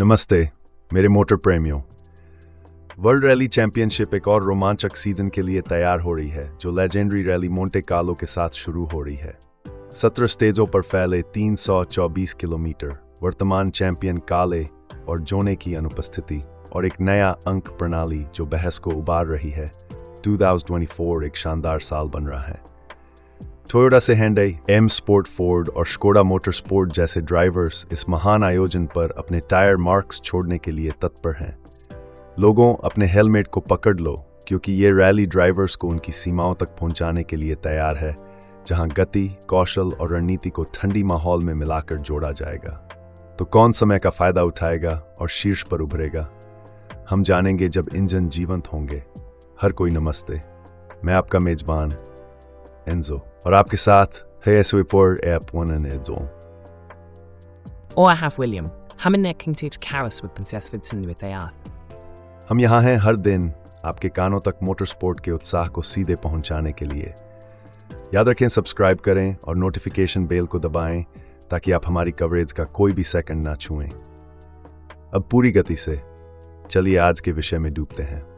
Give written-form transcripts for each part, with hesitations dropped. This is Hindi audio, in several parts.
नमस्ते मेरे मोटर प्रेमियों। वर्ल्ड रैली चैंपियनशिप एक और रोमांचक सीजन के लिए तैयार हो रही है जो लेजेंडरी रैली मोंटे कार्लो के साथ शुरू हो रही है। 17 स्टेजों पर फैले 324 किलोमीटर, वर्तमान चैंपियन काले और जोने की अनुपस्थिति और एक नया अंक प्रणाली जो बहस को उबार रही है। 2024 एक शानदार साल बन रहा है। टोयोटा से हैंडई, एम स्पोर्ट फोर्ड और स्कोडा मोटर स्पोर्ट जैसे ड्राइवर्स इस महान आयोजन पर अपने टायर मार्क्स छोड़ने के लिए तत्पर हैं। लोगों, अपने हेलमेट को पकड़ लो क्योंकि ये रैली ड्राइवर्स को उनकी सीमाओं तक पहुंचाने के लिए तैयार है, जहां गति, कौशल और रणनीति को ठंडी माहौल में मिलाकर जोड़ा जाएगा। तो कौन समय का फायदा उठाएगा और शीर्ष पर उभरेगा, हम जानेंगे जब इंजन जीवंत होंगे। हर कोई नमस्ते, मैं आपका मेजबान एंजो और आपके साथ है SW4 App 1 and Edzo. Og jeg har William. Han er kingtet karas with prinsess Vidsen with Ayath. हम यहाँ हैं हर दिन आपके कानों तक मोटर स्पोर्ट के उत्साह को सीधे पहुंचाने के लिए। याद रखें, सब्सक्राइब करें और नोटिफिकेशन बेल को दबाएं ताकि आप हमारी कवरेज का कोई भी सेकंड ना छुएं। अब पूरी गति से चलिए आज के विषय में डूबते हैं।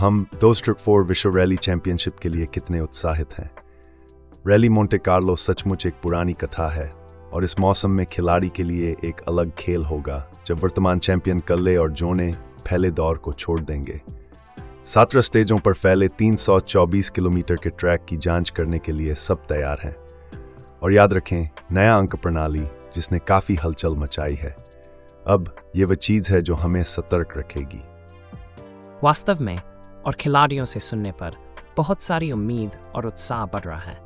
हम दोस्ट्रिप 4 विश्व रैली चैंपियनशिप के लिए कितने उत्साहित हैं। रैली मोंटे कार्लो सचमुच एक पुरानी कथा है और इस मौसम में खिलाड़ी के लिए एक अलग खेल होगा जब वर्तमान चैंपियन कल्ले और जोने पहले दौर को छोड़ देंगे। 17 स्टेजों पर फैले 324 किलोमीटर के ट्रैक की जांच करने के लिए सब तैयार हैं। और याद रखें, नया अंक प्रणाली जिसने काफ़ी हलचल मचाई है, अब ये वह चीज़ है जो हमें सतर्क रखेगी। वास्तव में और खिलाड़ियों से सुनने पर बहुत सारी उम्मीद और उत्साह बढ़ रहा है।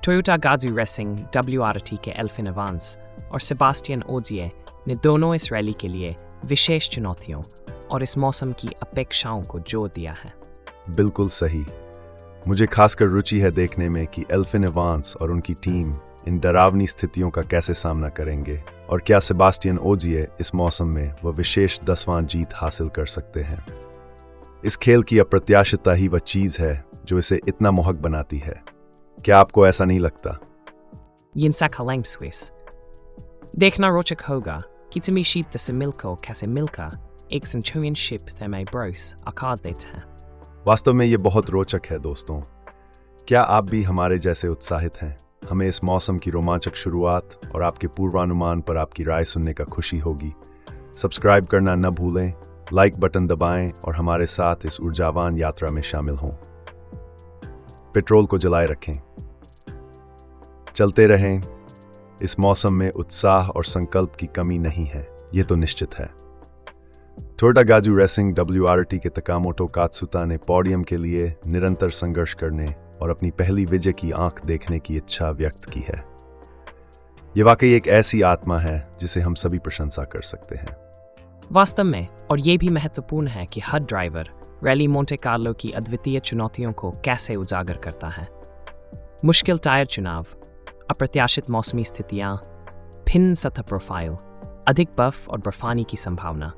टोयोटा गाजू रेसिंग, WRT के एल्फिन एवांस और सेबास्टियन ओजिए ने दोनों इस रैली के लिए विशेष चुनौतियों और इस मौसम की अपेक्षाओं को जोड़ दिया है। बिल्कुल सही। मुझे खासकर रुचि है देखने में कि एल्फिन एवांस और उनकी टीम इन डरावनी स्थितियों का कैसे सामना करेंगे और क्या सेबास्टियन ओजिए इस मौसम में वह विशेष 10वां जीत हासिल कर सकते हैं। इस खेल की अप्रत्याशितता ही वह चीज है जो इसे इतना मोहक बनाती है। क्या आपको ऐसा नहीं लगता? देखना रोचक होगा कि तमीशीत से मिलकर कैसे मिलकर एक चैंपियनशिप में ब्रोस आकार देते हैं। वास्तव में ये बहुत रोचक है दोस्तों। क्या आप भी हमारे जैसे उत्साहित हैं? हमें इस मौसम की रोमांचक शुरुआत और आपके पूर्वानुमान पर आपकी राय सुनने का खुशी होगी। सब्सक्राइब करना न भूलें, लाइक बटन दबाएं और हमारे साथ इस ऊर्जावान यात्रा में शामिल हों। पेट्रोल को जलाए रखें, चलते रहें। इस मौसम में उत्साह और संकल्प की कमी नहीं है, ये तो निश्चित है। टोयोटा गाजू रेसिंग WRT के तकामोटो कात्सुता ने पोडियम के लिए निरंतर संघर्ष करने और अपनी पहली विजय की आंख देखने की इच्छा व्यक्त की है। ये वाकई एक ऐसी आत्मा है जिसे हम सभी प्रशंसा कर सकते हैं। वास्तव में और ये भी महत्वपूर्ण है कि हर ड्राइवर रैली मोंटे कार्लो की अद्वितीय चुनौतियों को कैसे उजागर करता है। मुश्किल टायर चुनाव, अप्रत्याशित मौसमी स्थितियां, भिन्न सतह प्रोफाइल, अधिक बर्फ और बर्फानी की संभावना,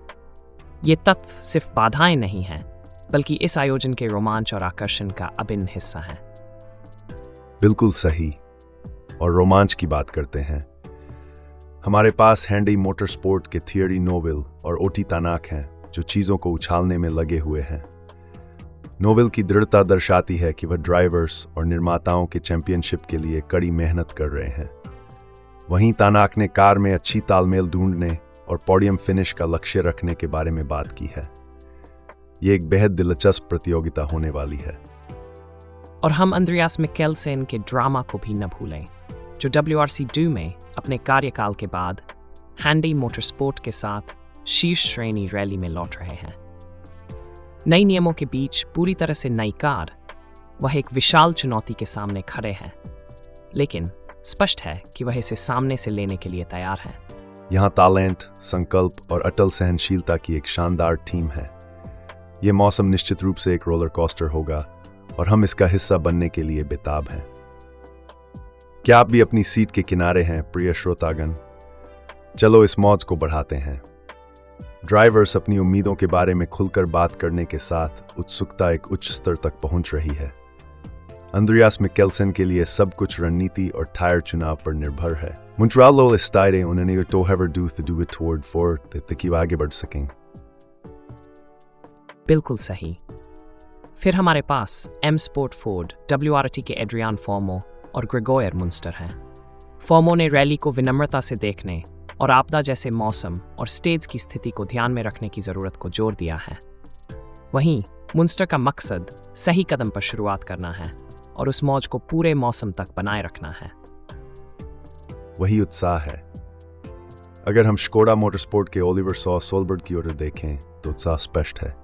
ये तत्व सिर्फ बाधाएं नहीं हैं बल्कि इस आयोजन के रोमांच और आकर्षण का अभिन्न हिस्सा है। बिल्कुल सही। और रोमांच की बात करते हैं, हमारे पास हैंडी मोटर स्पोर्ट के थियरी नोविल और ओटी तानाक हैं जो चीज़ों को उछालने में लगे हुए हैं। नोविल की दृढ़ता दर्शाती है कि वह ड्राइवर्स और निर्माताओं के चैंपियनशिप के लिए कड़ी मेहनत कर रहे हैं। वहीं तानाक ने कार में अच्छी तालमेल ढूंढने और पोडियम फिनिश का लक्ष्य रखने के बारे में बात की है। ये एक बेहद दिलचस्प प्रतियोगिता होने वाली है। और हम अंद्रियास मिकेलसेन के ड्रामा को भी न भूलें, जो WRC2 में अपने कार्यकाल के बाद हैंडी मोटरस्पोर्ट के साथ शीर्ष श्रेणी रैली में लौट रहे हैं। नए नियमों के बीच पूरी तरह से नई कार, वह एक विशाल चुनौती के सामने खड़े हैं, लेकिन स्पष्ट है कि वह इसे सामने से लेने के लिए तैयार हैं। यहाँ टैलेंट, संकल्प और अटल सहनशीलता की एक शानदार टीम है। ये मौसम निश्चित रूप से एक रोलर कोस्टर होगा और हम इसका हिस्सा बनने के लिए बेताब हैं। क्या आप भी अपनी सीट के किनारे हैं प्रिय श्रोतागण? चलो इस मौज को बढ़ाते हैं। ड्राइवर्स अपनी उम्मीदों के बारे में खुलकर बात करने के साथ उत्सुकता एक उच्च स्तर तक पहुंच रही है। अंद्रियास मिकेल्सन के लिए सब कुछ रणनीति और टायर चुनाव पर निर्भर है। मुंट्रालो स्टाइरे उन्हें तो हैवर डू इट टुवर्ड फोर्थ ताकि वो आगे बढ़ सकें। बिल्कुल सही। फिर हमारे पास एम स्पोर्ट फोर्ड WRT के एड्रियान फोमो और ग्रेगोयर मुंस्टर हैं। फोमो ने रैली को विनम्रता से देखने और आपदा जैसे मौसम और स्टेज की स्थिति को ध्यान में रखने की जरूरत को जोर दिया है। वहीं मुंस्टर का मकसद सही कदम पर शुरुआत करना है और उस मौज को पूरे मौसम तक बनाए रखना है। वही उत्साह है। अगर हम स्कोडा मोटरस्पोर्ट के ओलिवर सोलबर्ग की ओर देखें तो उत्साह स्पष्ट है।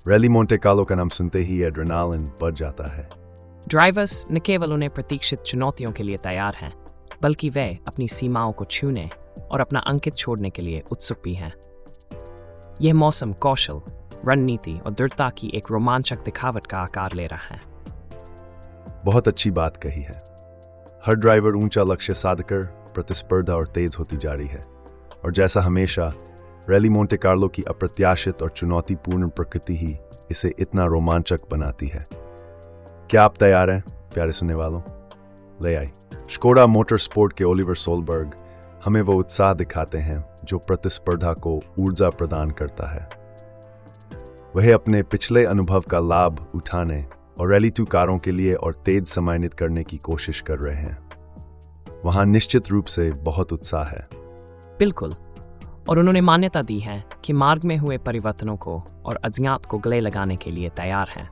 रैली मोंटे कार्लो का नाम सुनते ही एड्रेनालिन बढ़ जाता है। ड्राइवर्स न केवल उन्हें प्रतीक्षित चुनौतियों के लिए तैयार हैं, बल्कि वे अपनी सीमाओं को छूने और अपना अंकित छोड़ने के लिए उत्सुक भी हैं। यह मौसम कौशल, रणनीति और दृढ़ता की एक रोमांचक दिखावट का आकार ले रहा है। बहुत अच्छी बात कही है। हर ड्राइवर ऊंचा लक्ष्य साधकर प्रतिस्पर्धा और तेज होती जा रही है, और जैसा हमेशा रैली मोंटे कार्लो की अप्रत्याशित और चुनौतीपूर्ण प्रकृति ही इसे इतना रोमांचक बनाती है। क्या आप तैयार हैं प्यारे सुनने वालों? ले आई स्कोडा मोटरस्पोर्ट के ओलिवर सोलबर्ग हमें वो उत्साह दिखाते हैं जो प्रतिस्पर्धा को ऊर्जा प्रदान करता है। वह अपने पिछले अनुभव का लाभ उठाने और रैली 2 कारों के लिए और तेज समायोजित करने की कोशिश कर रहे हैं। वहां निश्चित रूप से बहुत उत्साह है। बिल्कुल, और उन्होंने मान्यता दी है कि मार्ग में हुए परिवर्तनों को और अज्ञात को गले लगाने के लिए तैयार हैं।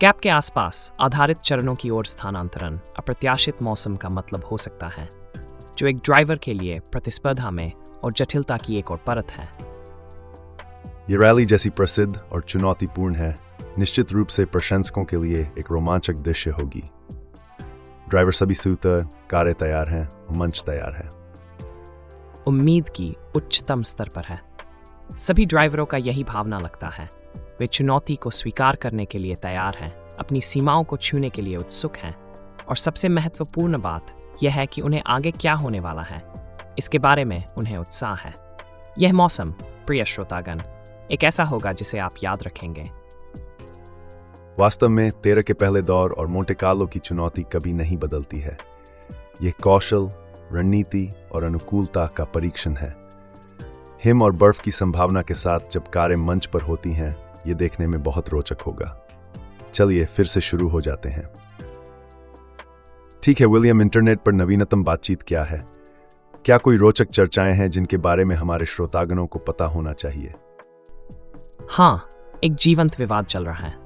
गैप के आसपास आधारित चरणों की ओर स्थानांतरण अप्रत्याशित मौसम का मतलब हो सकता है, जो एक ड्राइवर के लिए प्रतिस्पर्धा में और जटिलता की एक और परत है। ये रैली जैसी प्रसिद्ध और चुनौतीपूर्ण है, निश्चित रूप से प्रशंसकों के लिए एक रोमांचक दृश्य होगी। ड्राइवर सभी सूत्र कारें तैयार हैं और मंच तैयार है। उम्मीद की उच्चतम स्तर पर है। सभी ड्राइवरों का यही भावना लगता है। वे चुनौती को स्वीकार करने के लिए तैयार हैं, अपनी सीमाओं को छूने के लिए उत्सुक हैं, और सबसे महत्वपूर्ण बात यह है कि उन्हें आगे क्या होने वाला है, इसके बारे में उन्हें उत्साह है। यह मौसम, प्रिय श्रोतागण, एक ऐसा होगा जिसे आप याद रखेंगे। वास्तव में 13 के पहले दौर और मोंटे कार्लो की चुनौती कभी नहीं बदलती है। यह कौशल, रणनीति और अनुकूलता का परीक्षण है। हिम और बर्फ की संभावना के साथ जब कारें मंच पर होती हैं, ये देखने में बहुत रोचक होगा। चलिए फिर से शुरू हो जाते हैं। ठीक है विलियम, इंटरनेट पर नवीनतम बातचीत क्या है? क्या कोई रोचक चर्चाएं हैं जिनके बारे में हमारे श्रोतागणों को पता होना चाहिए? हाँ, एक जीवंत विवाद चल रहा है।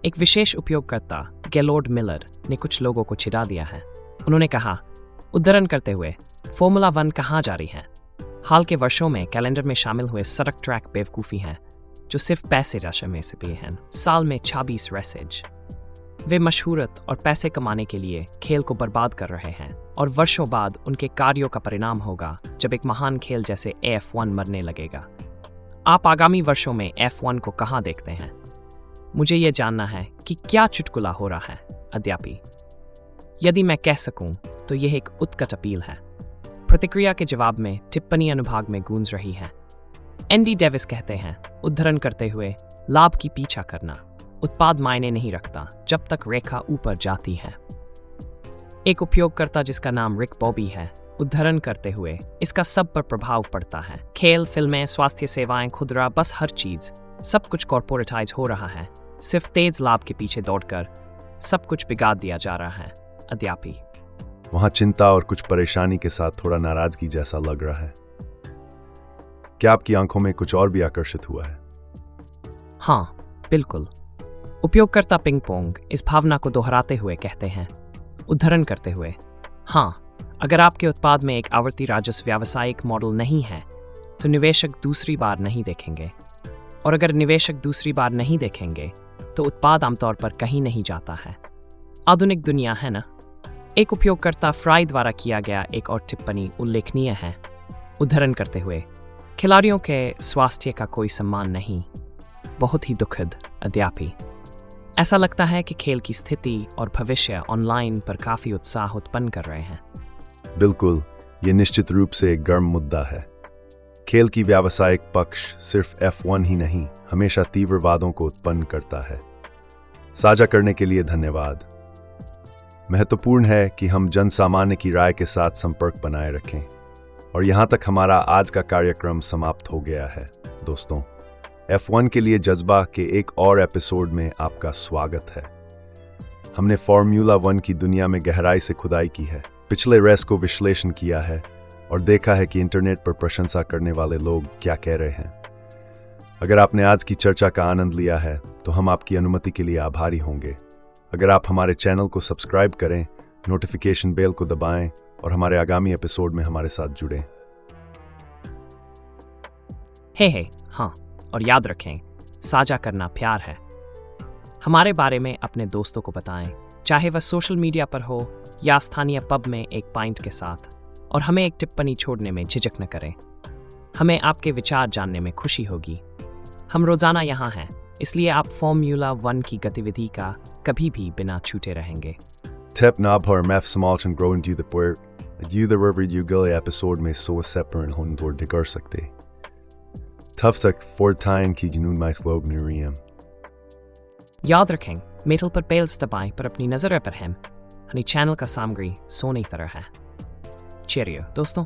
एक विशेष उपयोगकर्ता गैलोर्ड मिलर ने कुछ लोगों को चिढ़ा दिया है। उन्होंने कहा, उद्धरण करते हुए, फॉर्मूला 1 कहाँ जा रही है? हाल के वर्षों में कैलेंडर में शामिल हुए सड़क ट्रैक बेवकूफ़ी हैं, जो सिर्फ पैसे राशि में से भी हैं। साल में 26 रेसेज। वे मशहूरत और पैसे कमाने के लिए खेल को बर्बाद कर रहे हैं, और वर्षों बाद उनके कार्यों का परिणाम होगा जब एक महान खेल जैसे F1 मरने लगेगा। आप आगामी वर्षों में F1 को कहाँ देखते हैं? मुझे ये जानना है कि क्या चुटकुला हो रहा है, अद्यापि। यदि मैं कह सकूं तो यह एक उत्कट अपील है। प्रतिक्रिया के जवाब में टिप्पणी अनुभाग में गूंज रही है। एंडी डेविस कहते हैं, उद्धरण करते हुए, लाभ की पीछा करना उत्पाद मायने नहीं रखता जब तक रेखा ऊपर जाती है। एक उपयोगकर्ता जिसका नाम रिक बॉबी है, उद्धरण करते हुए, इसका सब पर प्रभाव पड़ता है। खेल, फिल्में, स्वास्थ्य सेवाएं, खुदरा, बस हर चीज, सब कुछ कॉर्पोरेटाइज हो रहा है। सिर्फ तेज लाभ के पीछे दौड़कर सब कुछ बिगाड़ दिया जा रहा है, अद्यापि। वहां चिंता और कुछ परेशानी के साथ थोड़ा नाराजगी जैसा लग रहा है। क्या आपकी आंखों में कुछ और भी आकर्षित हुआ है? हाँ, बिल्कुल। उपयोगकर्ता पिंग पोंग इस भावना को दोहराते हुए कहते हैं, उद्धरण करते हुए, हाँ, अगर आपके उत्पाद में एक आवर्ती राजस्व व्यावसायिक मॉडल नहीं है, तो निवेशक दूसरी बार नहीं देखेंगे, और अगर निवेशक दूसरी बार नहीं देखेंगे, तो उत्पाद आमतौर पर कहीं नहीं जाता है। आधुनिक दुनिया है ना? एक उपयोगकर्ता फ्राई द्वारा किया गया एक और टिप्पणी उल्लेखनीय है, उद्धरण करते हुए, खिलाड़ियों के स्वास्थ्य का कोई सम्मान नहीं, बहुत ही दुखद, अद्यापि। ऐसा लगता है कि खेल की स्थिति और भविष्य ऑनलाइन पर काफी उत्साह उत्पन्न कर रहे हैं। बिल्कुल, ये निश्चित रूप से एक गर्म मुद्दा है। खेल की व्यावसायिक पक्ष सिर्फ F1 ही नहीं, हमेशा तीव्र वादों को उत्पन्न करता है। साझा करने के लिए धन्यवाद। महत्वपूर्ण है कि हम जन सामान्य की राय के साथ संपर्क बनाए रखें। और यहाँ तक हमारा आज का कार्यक्रम समाप्त हो गया है। दोस्तों, F1 के लिए जज्बा के एक और एपिसोड में आपका स्वागत है। हमने फॉर्मूला 1 की दुनिया में गहराई से खुदाई की है, पिछले रेस को विश्लेषण किया है और देखा है कि इंटरनेट पर प्रशंसा करने वाले लोग क्या कह रहे हैं। अगर आपने आज की चर्चा का आनंद लिया है तो हम आपकी अनुमति के लिए आभारी होंगे। अगर आप हमारे चैनल को सब्सक्राइब करें, नोटिफिकेशन बेल को दबाएं और हमारे आगामी एपिसोड में हमारे साथ जुड़ें। हे हाँ, और याद रखें, साझा करना प्यार है। हमारे बारे में अपने दोस्तों को बताएं, चाहे वह सोशल मीडिया पर हो या स्थानीय पब में एक पाइंट के साथ, और हमें एक टिप्पणी छोड़ने में झिझक न करें। हमें आपके विचार जानने में खुशी होगी। हम रोजाना यहाँ हैं, इसलिए आप फॉर्मूला 1 की गतिविधि का कभी भी बिना छूटे रहेंगे। Tep nab har mef samalchan grow into the puer, you the river you gully episode में so separate hun door digar सकते। Tough तक fortine की जुनून में स्लोग निरियम। याद रखें, मेटल पर बेल्स दबाएं पर अपनी नजर पर हम। हनी चैनल का सामग्री सोने की तरह है। चेरियो दोस्तों।